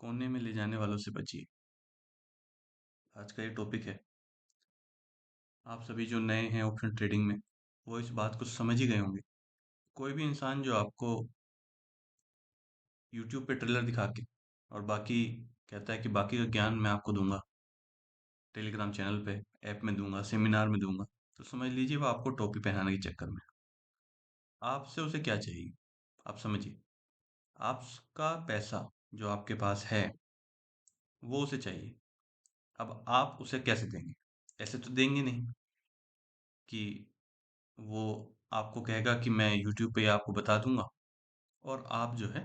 कोने में ले जाने वालों से बचिए। आज का ये टॉपिक है। आप सभी जो नए हैं ऑप्शन ट्रेडिंग में, वो इस बात को समझ ही गए होंगे। कोई भी इंसान जो आपको यूट्यूब पे ट्रेलर दिखा के और बाकी कहता है कि बाकी का ज्ञान मैं आपको दूंगा, टेलीग्राम चैनल पे, ऐप में दूंगा, सेमिनार में दूंगा, तो समझ लीजिए वो आपको टोपी पहनाने के चक्कर में है। आपसे उसे क्या चाहिए? आप समझिए। आपका पैसा जो आपके पास है, वो उसे चाहिए। अब आप उसे कैसे देंगे? ऐसे तो देंगे नहीं कि वो आपको कहेगा कि मैं यूट्यूब पे आपको बता दूंगा और आप जो है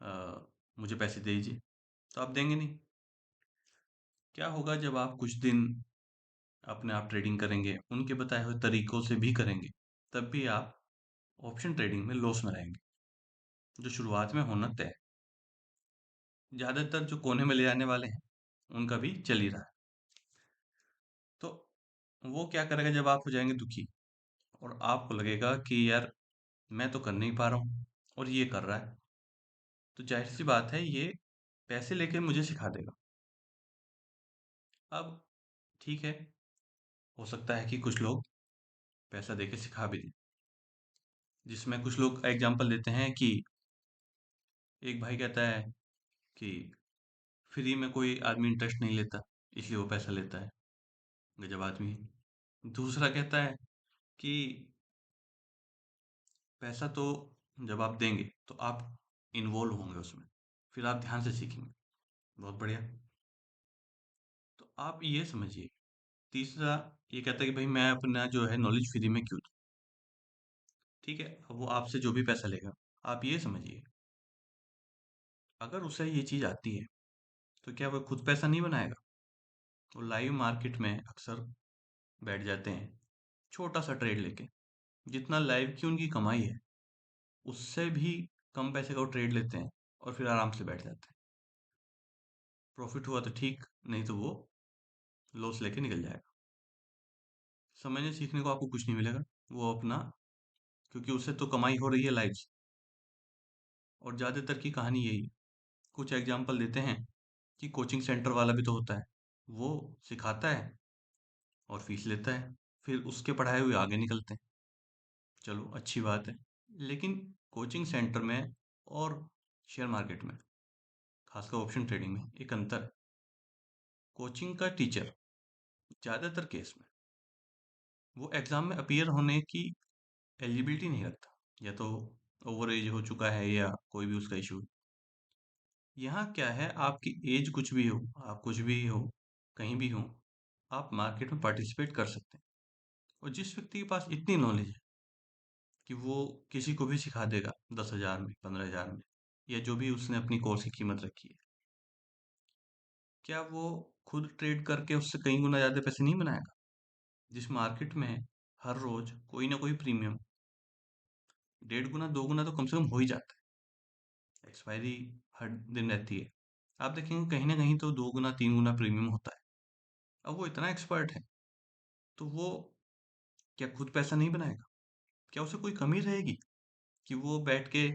अ, मुझे पैसे दे दीजिए। तो आप देंगे नहीं। क्या होगा जब आप कुछ दिन अपने आप ट्रेडिंग करेंगे, उनके बताए हुए तरीकों से भी करेंगे, तब भी आप ऑप्शन ट्रेडिंग में लॉस में रहेंगे, जो शुरुआत में होना तय है। ज़्यादातर जो कोने में ले आने वाले हैं, उनका भी चल ही रहा है। तो वो क्या करेगा जब आप हो जाएंगे दुखी और आपको लगेगा कि यार मैं तो कर नहीं पा रहा हूँ और ये कर रहा है, तो जाहिर सी बात है ये पैसे लेके मुझे सिखा देगा। अब ठीक है, हो सकता है कि कुछ लोग पैसा देके सिखा भी दें, जिसमें कुछ लोग एग्जांपल देते हैं कि एक भाई कहता है कि फ्री में कोई आदमी इंटरेस्ट नहीं लेता, इसलिए वो पैसा लेता है। गजब आदमी है। दूसरा कहता है कि पैसा तो जब आप देंगे तो आप इन्वॉल्व होंगे उसमें, फिर आप ध्यान से सीखेंगे। बहुत बढ़िया। तो आप ये समझिए। तीसरा ये कहता है कि भाई मैं अपना जो है नॉलेज फ्री में क्यों दूं? ठीक है, अब वो आपसे जो भी पैसा लेगा, आप ये समझिए, अगर उसे ये चीज़ आती है तो क्या वो खुद पैसा नहीं बनाएगा? वो लाइव मार्केट में अक्सर बैठ जाते हैं, छोटा सा ट्रेड लेके। जितना लाइव की उनकी कमाई है, उससे भी कम पैसे का वो ट्रेड लेते हैं और फिर आराम से बैठ जाते हैं। प्रॉफिट हुआ तो ठीक, नहीं तो वो लॉस लेके निकल जाएगा। समझने सीखने को आपको कुछ नहीं मिलेगा। वो अपना, क्योंकि उससे तो कमाई हो रही है लाइव से। और ज़्यादातर की कहानी यही है। कुछ एग्जाम्पल देते हैं कि कोचिंग सेंटर वाला भी तो होता है। वो सिखाता है और फीस लेता है, फिर उसके पढ़ाए हुए आगे निकलते हैं। चलो अच्छी बात है। लेकिन कोचिंग सेंटर में और शेयर मार्केट में, खासकर ऑप्शन ट्रेडिंग में, एक अंतर है। कोचिंग का टीचर ज़्यादातर केस में वो एग्ज़ाम में अपीयर होने की एलिजिबिलिटी नहीं रखता, या तो ओवर एज हो चुका है या कोई भी उसका इशू। यहाँ क्या है, आपकी एज कुछ भी हो, आप कुछ भी हो, कहीं भी हो, आप मार्केट में पार्टिसिपेट कर सकते हैं। और जिस व्यक्ति के पास इतनी नॉलेज है कि वो किसी को भी सिखा देगा 10,000 में, 15,000 में, या जो भी उसने अपनी कोर्स की कीमत रखी है, क्या वो खुद ट्रेड करके उससे कई गुना ज़्यादा पैसे नहीं बनाएगा? जिस मार्केट में हर रोज कोई ना कोई प्रीमियम 1.5 गुना 2 गुना तो कम से कम हो ही जाता है। एक्सपायरी हर दिन रहती है। आप देखेंगे कहीं ना कहीं तो 2 गुना 3 गुना प्रीमियम होता है। अब वो इतना एक्सपर्ट है, तो वो क्या खुद पैसा नहीं बनाएगा? क्या उसे कोई कमी रहेगी कि वो बैठ के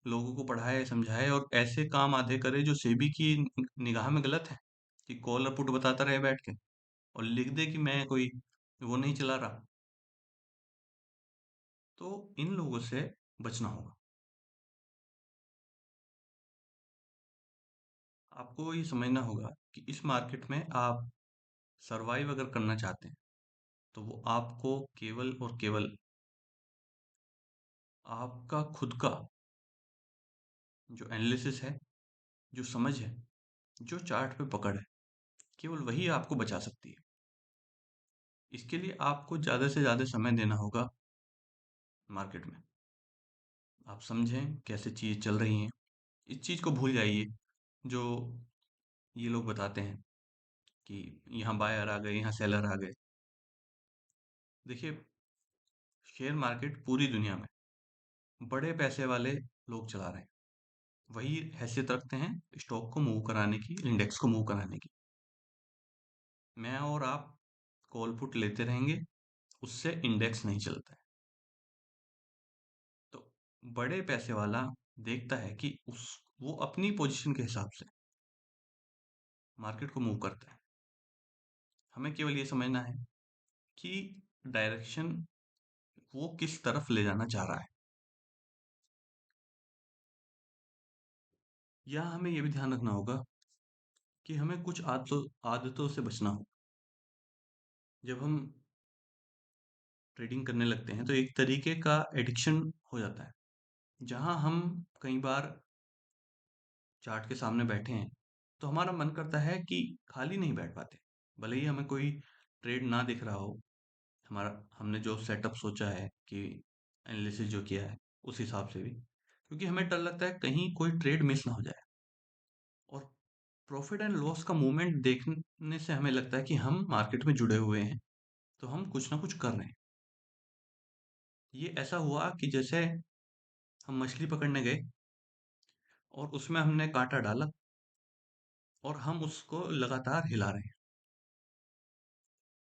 लोगों को पढ़ाए समझाए और ऐसे काम आधे करे जो सेबी की निगाह में गलत है, कि कॉल और पुट बताता रहे बैठ के और लिख दे कि मैं कोई वो नहीं चला रहा? तो इन लोगों से बचना होगा। आपको ये समझना होगा कि इस मार्केट में आप सरवाइव अगर करना चाहते हैं, तो वो आपको केवल और केवल आपका खुद का जो एनालिसिस है, जो समझ है, जो चार्ट पे पकड़ है, केवल वही आपको बचा सकती है। इसके लिए आपको ज़्यादा से ज़्यादा समय देना होगा मार्केट में। आप समझें कैसे चीज़ चल रही हैं। इस चीज़ को भूल जाइए जो ये लोग बताते हैं कि यहाँ बायर आ गए, यहाँ सेलर आ गए। देखिए, शेयर मार्केट पूरी दुनिया में बड़े पैसे वाले लोग चला रहे हैं। वही हैसियत रखते हैं स्टॉक को मूव कराने की, इंडेक्स को मूव कराने की। मैं और आप कॉल पुट लेते रहेंगे, उससे इंडेक्स नहीं चलता है। तो बड़े पैसे वाला देखता है कि उस वो अपनी पोजीशन के हिसाब से मार्केट को मूव करता है। हमें केवल ये समझना है कि डायरेक्शन वो किस तरफ ले जाना चाह रहा है। यहाँ हमें ये भी ध्यान रखना होगा कि हमें कुछ आदतों आदतों से बचना हो। जब हम ट्रेडिंग करने लगते हैं तो एक तरीके का एडिक्शन हो जाता है, जहाँ हम कई बार चार्ट के सामने बैठे हैं तो हमारा मन करता है कि खाली नहीं बैठ पाते। भले ही हमें कोई ट्रेड ना दिख रहा हो, हमारा हमने जो सेटअप सोचा है कि एनालिसिस जो किया है उस हिसाब से भी, क्योंकि हमें डर लगता है कहीं कोई ट्रेड मिस ना हो जाए। और प्रॉफिट एंड लॉस का मूवमेंट देखने से हमें लगता है कि हम मार्केट में जुड़े हुए हैं, तो हम कुछ ना कुछ कर रहे हैं। ये ऐसा हुआ कि जैसे हम मछली पकड़ने गए और उसमें हमने कांटा डाला और हम उसको लगातार हिला रहे हैं,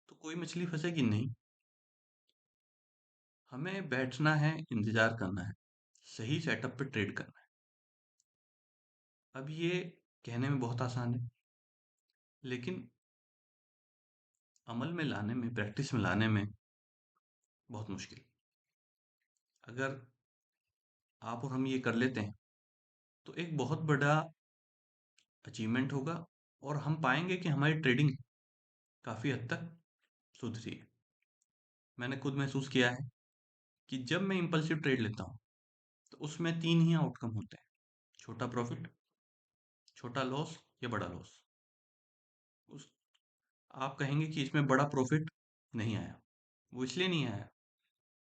तो कोई मछली फंसेगी नहीं। हमें बैठना है, इंतजार करना है, सही सेटअप पे ट्रेड करना है। अब ये कहने में बहुत आसान है, लेकिन अमल में लाने में, प्रैक्टिस में लाने में बहुत मुश्किल। अगर आप और हम ये कर लेते हैं तो एक बहुत बड़ा अचीवमेंट होगा और हम पाएंगे कि हमारी ट्रेडिंग काफ़ी हद तक सुधरी है। मैंने खुद महसूस किया है कि जब मैं इम्पल्सिव ट्रेड लेता हूँ तो उसमें तीन ही आउटकम होते हैं: छोटा प्रॉफिट, छोटा लॉस या बड़ा लॉस। उस आप कहेंगे कि इसमें बड़ा प्रॉफिट नहीं आया। वो इसलिए नहीं आया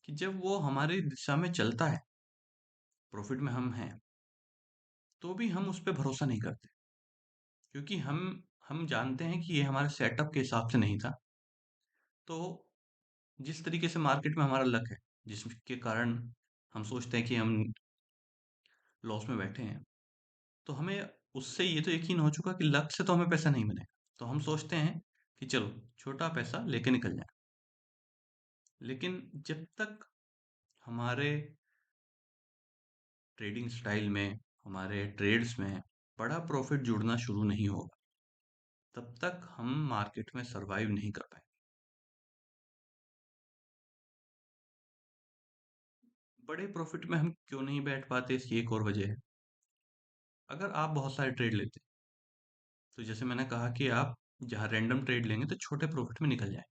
कि जब वो हमारी दिशा में चलता है, प्रॉफिट में हम हैं, तो भी हम उस पे भरोसा नहीं करते, क्योंकि हम जानते हैं कि ये हमारे सेटअप के हिसाब से नहीं था। तो जिस तरीके से मार्केट में हमारा लक है, जिसके कारण हम सोचते हैं कि हम लॉस में बैठे हैं, तो हमें उससे ये तो यकीन हो चुका कि लक से तो हमें पैसा नहीं मिलेगा, तो हम सोचते हैं कि चलो छोटा पैसा लेके निकल जाए। लेकिन जब तक हमारे ट्रेडिंग स्टाइल में, हमारे ट्रेड्स में बड़ा प्रॉफिट जुड़ना शुरू नहीं होगा, तब तक हम मार्केट में सरवाइव नहीं कर पाएंगे। बड़े प्रॉफिट में हम क्यों नहीं बैठ पाते, इसकी एक और वजह है। अगर आप बहुत सारे ट्रेड लेते हैं, तो जैसे मैंने कहा कि आप जहाँ रैंडम ट्रेड लेंगे तो छोटे प्रॉफिट में निकल जाए।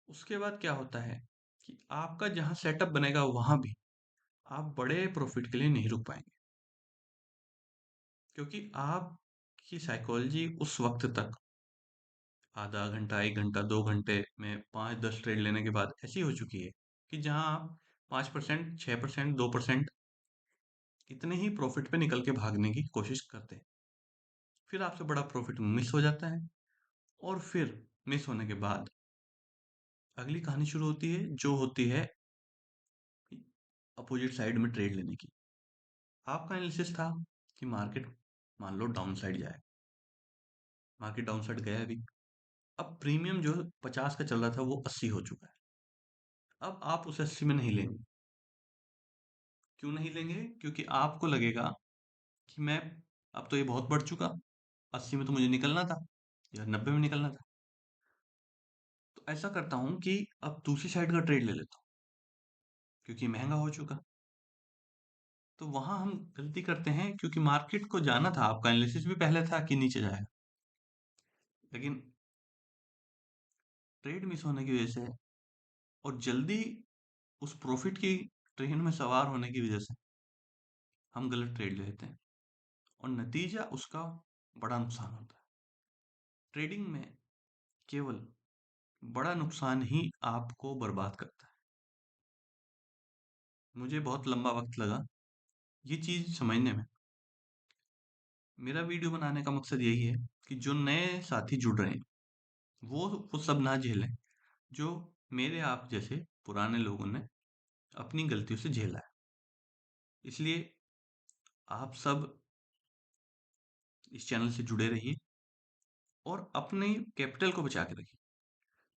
उसके बाद क्या होता है कि आपका जहाँ सेटअप बनेगा वहां भी आप बड़े प्रॉफिट के लिए नहीं रुक पाएंगे, क्योंकि आपकी साइकोलॉजी उस वक्त तक, आधा घंटा, एक घंटा, 2 घंटे में 5-10 ट्रेड लेने के बाद ऐसी हो चुकी है कि जहां आप 5%, 6%, 2% इतने ही प्रॉफिट पे निकल के भागने की कोशिश करते हैं। फिर आपसे बड़ा प्रॉफिट मिस हो जाता है और फिर मिस होने के बाद अगली कहानी शुरू होती है, जो होती है अपोजिट साइड में ट्रेड लेने की। आपका एनालिसिस था कि मार्केट मान लो डाउन साइड जाए, मार्केट डाउन साइड गया अभी। अब प्रीमियम जो 50 का चल रहा था वो 80 हो चुका है। अब आप उस 80 में नहीं लेंगे। क्यों नहीं लेंगे? क्योंकि आपको लगेगा कि मैं, अब तो ये बहुत बढ़ चुका, 80 में तो मुझे निकलना था या 90 में निकलना था। तो ऐसा करता हूँ कि अब दूसरी साइड का ट्रेड ले लेता हूँ, क्योंकि महंगा हो चुका। तो वहां हम गलती करते हैं, क्योंकि मार्केट को जाना था, आपका एनालिसिस भी पहले था कि नीचे जाएगा, लेकिन ट्रेड मिस होने की वजह से और जल्दी उस प्रॉफिट की ट्रेन में सवार होने की वजह से हम गलत ट्रेड ले लेते हैं और नतीजा उसका बड़ा नुकसान होता है। ट्रेडिंग में केवल बड़ा नुकसान ही आपको बर्बाद करता है। मुझे बहुत लंबा वक्त लगा ये चीज़ समझने में। मेरा वीडियो बनाने का मकसद यही है कि जो नए साथी जुड़ रहे हैं वो सब ना झेलें, जो मेरे आप जैसे पुराने लोगों ने अपनी गलतियों से झेला है। इसलिए आप सब इस चैनल से जुड़े रहिए और अपने कैपिटल को बचा के रखिए।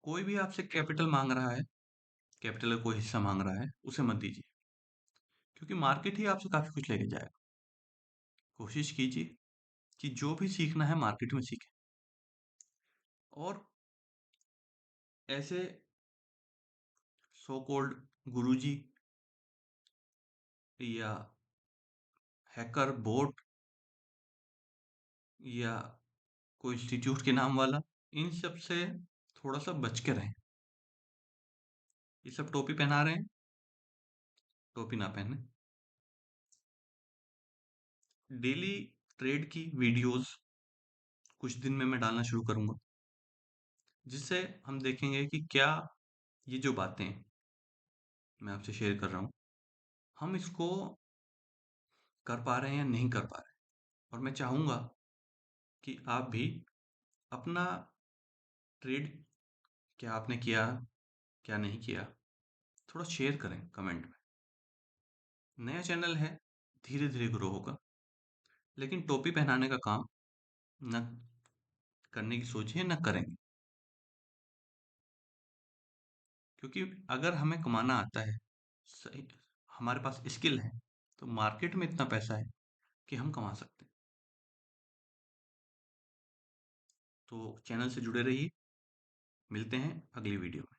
कोई भी आपसे कैपिटल मांग रहा है, कैपिटल का कोई हिस्सा मांग रहा है, उसे मत दीजिए, क्योंकि मार्केट ही आपसे काफ़ी कुछ लेके जाएगा। कोशिश कीजिए कि जो भी सीखना है मार्केट में सीखें। और ऐसे सो कॉल्ड गुरुजी या हैकर बोट या कोई इंस्टीट्यूट के नाम वाला, इन सब से थोड़ा सा बच के रहें। ये सब टोपी पहना रहे हैं, टोपी ना पहने। डेली ट्रेड की वीडियोस कुछ दिन में मैं डालना शुरू करूंगा, जिससे हम देखेंगे कि क्या ये जो बातें मैं आपसे शेयर कर रहा हूँ, हम इसको कर पा रहे हैं या नहीं कर पा रहे हैं। और मैं चाहूंगा कि आप भी अपना ट्रेड, क्या आपने किया, क्या नहीं किया, थोड़ा शेयर करें कमेंट में। नया चैनल है, धीरे धीरे ग्रो होगा, लेकिन टोपी पहनाने का काम न करने की सोचिए, न करेंगे। क्योंकि अगर हमें कमाना आता है, सही, हमारे पास स्किल है, तो मार्केट में इतना पैसा है कि हम कमा सकते हैं। तो चैनल से जुड़े रहिए, मिलते हैं अगली वीडियो में।